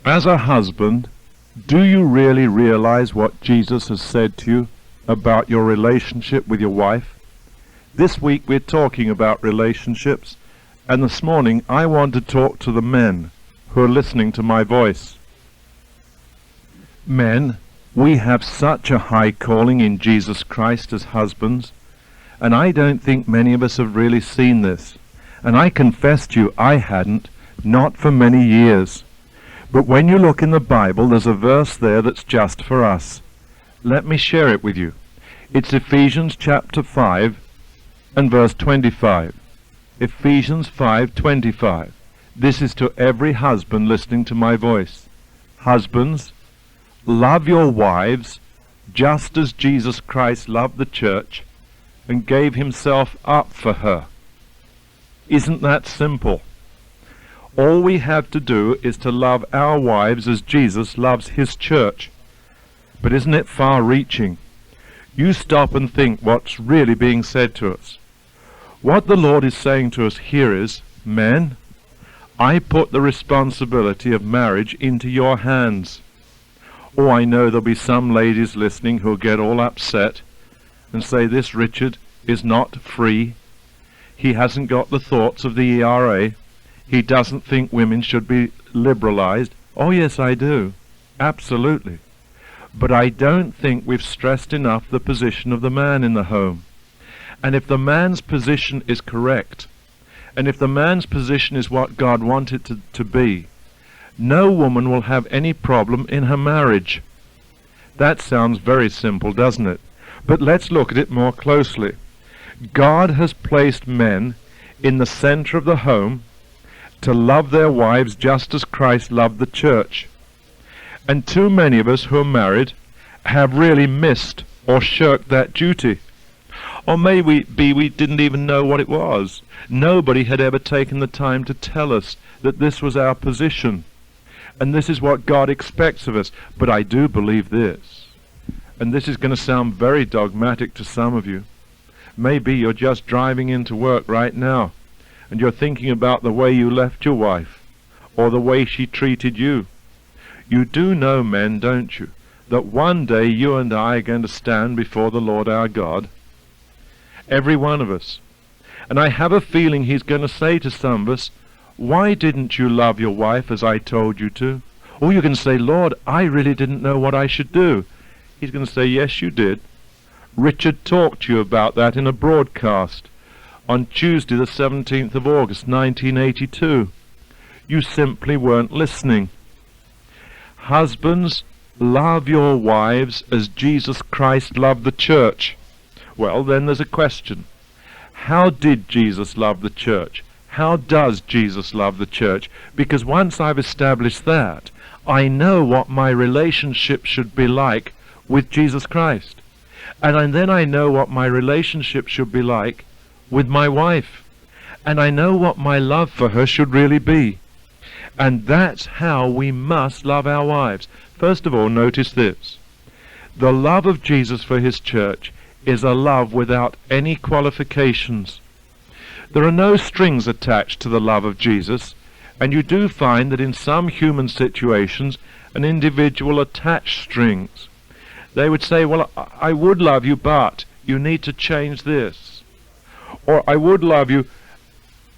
As a husband, do you really realize what Jesus has said to you about your relationship with your wife? This week we're talking about relationships, and this morning I want to talk to the men who are listening to my voice. Men, we have such a high calling in Jesus Christ as husbands, and I don't think many of us have really seen this. And I confess to you, I hadn't, not for many years. But when you look in the Bible, there's a verse there that's just for us. Let me share it with you. It's Ephesians chapter 5 and verse 25. Ephesians 5:25. This is to every husband listening to my voice. Husbands, love your wives just as Jesus Christ loved the church and gave himself up for her. Isn't that simple? All we have to do is to love our wives as Jesus loves his church. But isn't it far-reaching? You stop and think what's really being said to us. What the Lord is saying to us here is, men, I put the responsibility of marriage into your hands. Oh, I know there'll be some ladies listening who'll get all upset and say, this Richard is not free. He hasn't got the thoughts of the ERA. He doesn't think women should be liberalized. Oh yes, I do. Absolutely. But I don't think we've stressed enough the position of the man in the home. And if the man's position is correct, and if the man's position is what God wanted it to be, no woman will have any problem in her marriage. That sounds very simple, doesn't it? But let's look at it more closely. God has placed men in the center of the home to love their wives just as Christ loved the church. And too many of us who are married have really missed or shirked that duty. Or maybe we didn't even know what it was. Nobody had ever taken the time to tell us that this was our position. And this is what God expects of us. But I do believe this. And this is going to sound very dogmatic to some of you. Maybe you're just driving into work right now, and you're thinking about the way you left your wife, or the way she treated you. You do know, men, don't you, that one day you and I are going to stand before the Lord our God? Every one of us. And I have a feeling he's going to say to some of us, why didn't you love your wife as I told you to? Or you can say, Lord, I really didn't know what I should do. He's going to say, yes, you did. Richard talked to you about that in a broadcast on Tuesday the 17th of August 1982. You simply weren't listening. Husbands, love your wives as Jesus Christ loved the church. Well, then there's a question. How did Jesus love the church? How does Jesus love the church? Because once I've established that, I know what my relationship should be like with Jesus Christ. And then I know what my relationship should be like with my wife. And I know what my love for her should really be. And that's how we must love our wives. First of all, notice this. The love of Jesus for his church is a love without any qualifications. There are no strings attached to the love of Jesus, and you do find that in some human situations an individual attach strings. They would say, well, I would love you, but you need to change this. Or I would love you,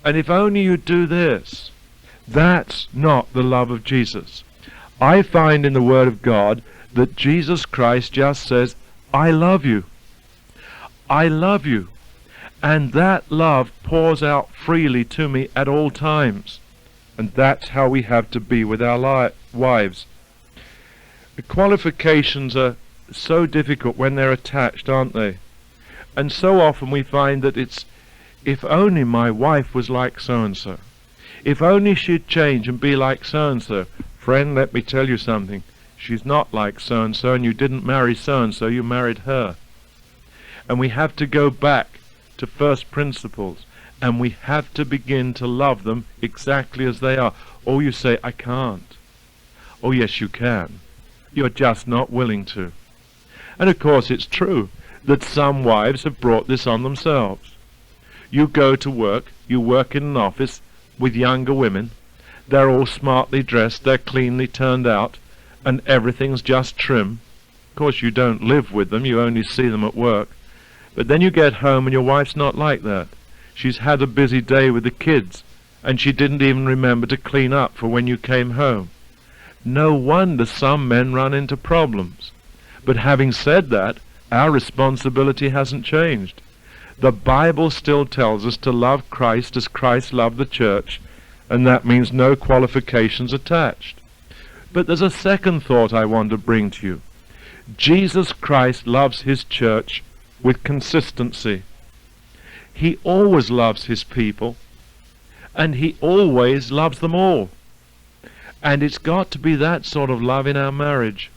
and if only you do this. That's not the love of Jesus. I find in the Word of God that Jesus Christ just says, I love you. I love you. And that love pours out freely to me at all times. And that's how we have to be with our wives. The qualifications are so difficult when they're attached, aren't they? And so often we find that it's, if only my wife was like so-and-so. If only she'd change and be like so-and-so. Friend, let me tell you something. She's not like so-and-so, and you didn't marry so-and-so, you married her. And we have to go back to first principles, and we have to begin to love them exactly as they are. Oh, you say, I can't. Oh, yes, you can. You're just not willing to. And of course it's true that some wives have brought this on themselves. You go to work, you work in an office with younger women. They're all smartly dressed, they're cleanly turned out, and everything's just trim. Of course, you don't live with them, you only see them at work. But then you get home and your wife's not like that. She's had a busy day with the kids, and she didn't even remember to clean up for when you came home. No wonder some men run into problems. But having said that, our responsibility hasn't changed. The Bible still tells us to love Christ as Christ loved the church, and that means no qualifications attached. But there's a second thought I want to bring to you. Jesus Christ loves his church with consistency. He always loves his people, and he always loves them all. And it's got to be that sort of love in our marriage.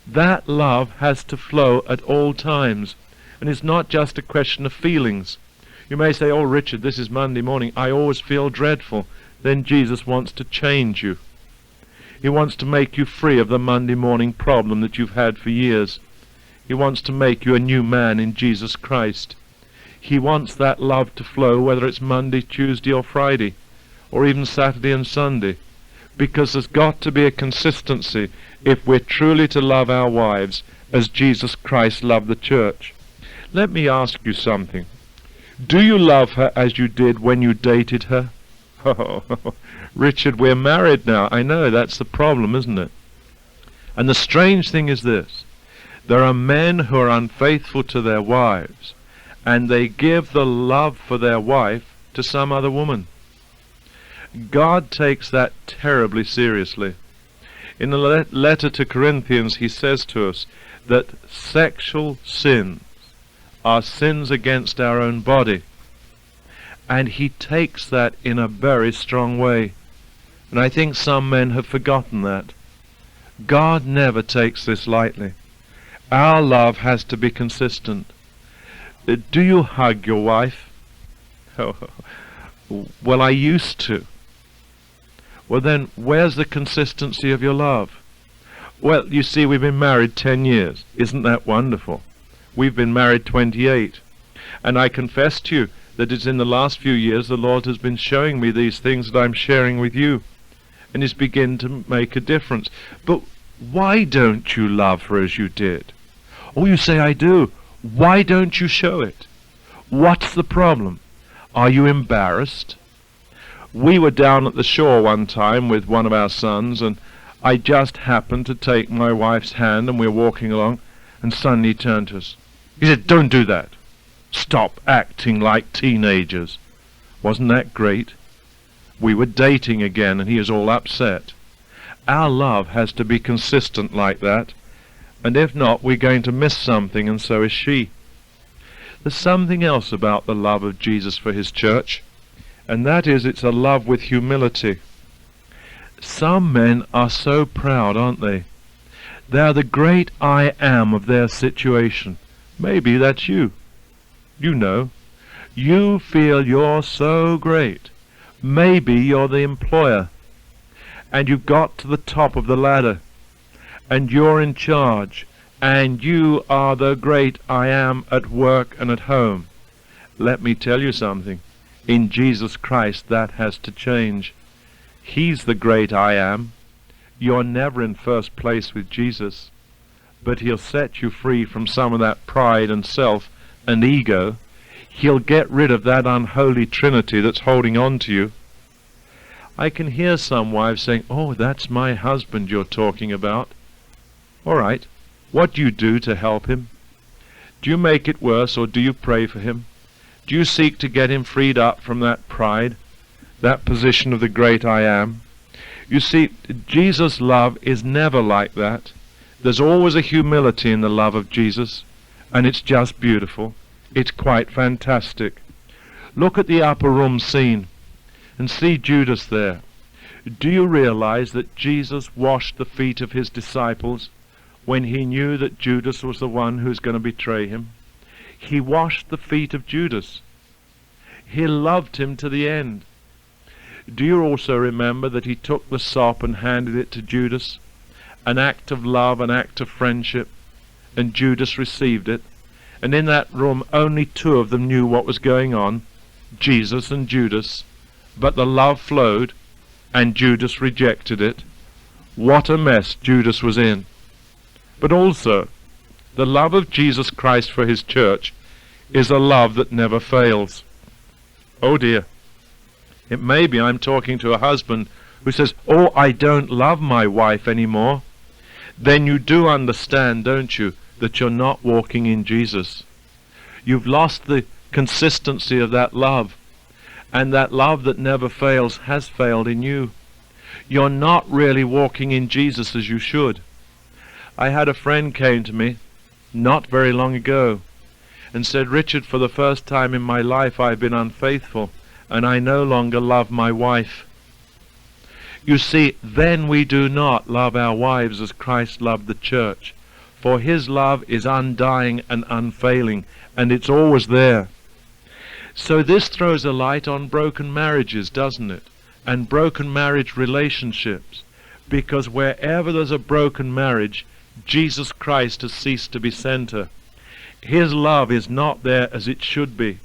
That love has to flow at all times, and it's not just a question of feelings. You may say, "Oh, Richard, this is Monday morning. I always feel dreadful." Then Jesus wants to change you. He wants to make you free of the Monday morning problem that you've had for years. He wants to make you a new man in Jesus Christ. He wants that love to flow whether it's Monday, Tuesday or Friday, or even Saturday and Sunday, because there's got to be a consistency if we're truly to love our wives as Jesus Christ loved the church. Let me ask you something. Do you love her as you did when you dated her? Oh, Richard, we're married now. I know, that's the problem, isn't it? And the strange thing is this. There are men who are unfaithful to their wives, and they give the love for their wife to some other woman. God takes that terribly seriously. In the letter to Corinthians, he says to us that sexual sins are sins against our own body. And he takes that in a very strong way. And I think some men have forgotten that. God never takes this lightly. Our love has to be consistent. Do you hug your wife? Oh, well, I used to. Well, then, where's the consistency of your love? Well, you see, we've been married 10 years. Isn't that wonderful? We've been married 28. And I confess to you that it's in the last few years the Lord has been showing me these things that I'm sharing with you. And it's beginning to make a difference. But why don't you love her as you did? Oh, you say, I do. Why don't you show it? What's the problem? Are you embarrassed? We were down at the shore one time with one of our sons, and I just happened to take my wife's hand, and we were walking along, and suddenly he turned to us. He said, "Don't do that. Stop acting like teenagers." Wasn't that great? We were dating again, and he was all upset. Our love has to be consistent like that, and if not, we're going to miss something, and so is she. There's something else about the love of Jesus for his church, and that is it's a love with humility. Some men are so proud, aren't they? They're the great I am of their situation. Maybe that's you. You know. You feel you're so great. Maybe you're the employer, and you've got to the top of the ladder, and you're in charge, and you are the great I am at work and at home. Let me tell you something. In Jesus Christ, that has to change. He's the great I am. You're never in first place with Jesus, but he'll set you free from some of that pride and self and ego. He'll get rid of that unholy trinity that's holding on to you. I can hear some wives saying, "Oh, that's my husband you're talking about." All right, what do you do to help him? Do you make it worse, or do you pray for him? Do you seek to get him freed up from that pride, that position of the great I am? You see, Jesus' love is never like that. There's always a humility in the love of Jesus, and it's just beautiful. It's quite fantastic. Look at the upper room scene and see Judas there. Do you realize that Jesus washed the feet of his disciples when he knew that Judas was the one who's going to betray him? He washed the feet of Judas. He loved him to the end. Do you also remember that he took the sop and handed it to Judas? An act of love, an act of friendship, and Judas received it. And in that room only two of them knew what was going on, Jesus and Judas, but the love flowed. and Judas rejected it. What a mess Judas was in. But also, the love of Jesus Christ for his church is a love that never fails. Oh dear. It may be I'm talking to a husband who says, "Oh, I don't love my wife anymore." Then you do understand, don't you, that you're not walking in Jesus. You've lost the consistency of that love, and that love that never fails has failed in you. You're not really walking in Jesus as you should. I had a friend came to me not very long ago and said, "Richard, for the first time in my life I've been unfaithful, and I no longer love my wife." You see, then we do not love our wives as Christ loved the church, for his love is undying and unfailing, and it's always there. So this throws a light on broken marriages, doesn't it? And broken marriage relationships, because wherever there's a broken marriage, Jesus Christ has ceased to be center. His love is not there as it should be,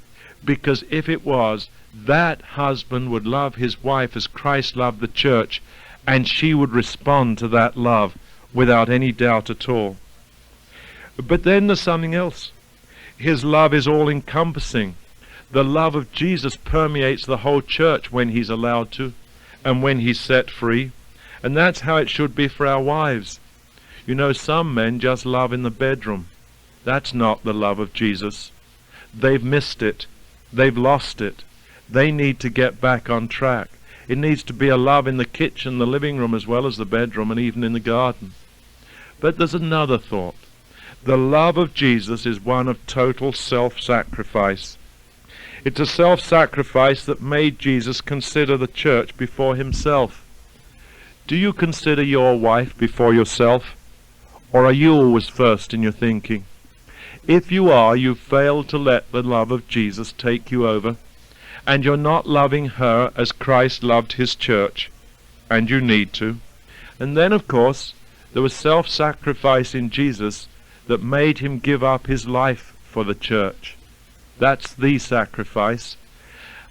because if it was, that husband would love his wife as Christ loved the church, and she would respond to that love without any doubt at all. But then there's something else. His love is all-encompassing. The love of Jesus permeates the whole church when he's allowed to, and when he's set free. And that's how it should be for our wives. You know, some men just love in the bedroom. That's not the love of Jesus. They've missed it. They've lost it. They need to get back on track. It needs to be a love in the kitchen, the living room, as well as the bedroom, and even in the garden. But there's another thought. The love of Jesus is one of total self-sacrifice. It's a self-sacrifice that made Jesus consider the church before himself. Do you consider your wife before yourself? Or are you always first in your thinking? If you are, you've failed to let the love of Jesus take you over, and you're not loving her as Christ loved his church, and you need to. And then, of course, there was self-sacrifice in Jesus that made him give up his life for the church. That's the sacrifice.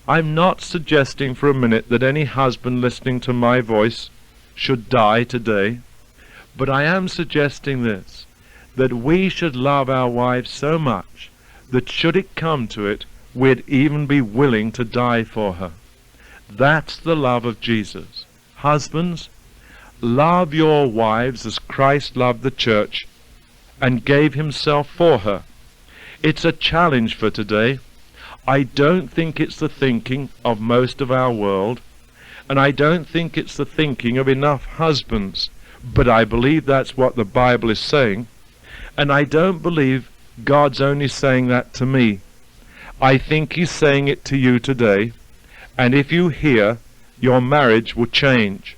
I'm not suggesting for a minute that any husband listening to my voice should die today, but I am suggesting this, that we should love our wives so much that should it come to it, we'd even be willing to die for her. That's the love of Jesus. Husbands, love your wives as Christ loved the church and gave himself for her. It's a challenge for today. I don't think it's the thinking of most of our world, and I don't think it's the thinking of enough husbands, but I believe that's what the Bible is saying, and I don't believe God's only saying that to me. I think he's saying it to you today, and if you hear, your marriage will change.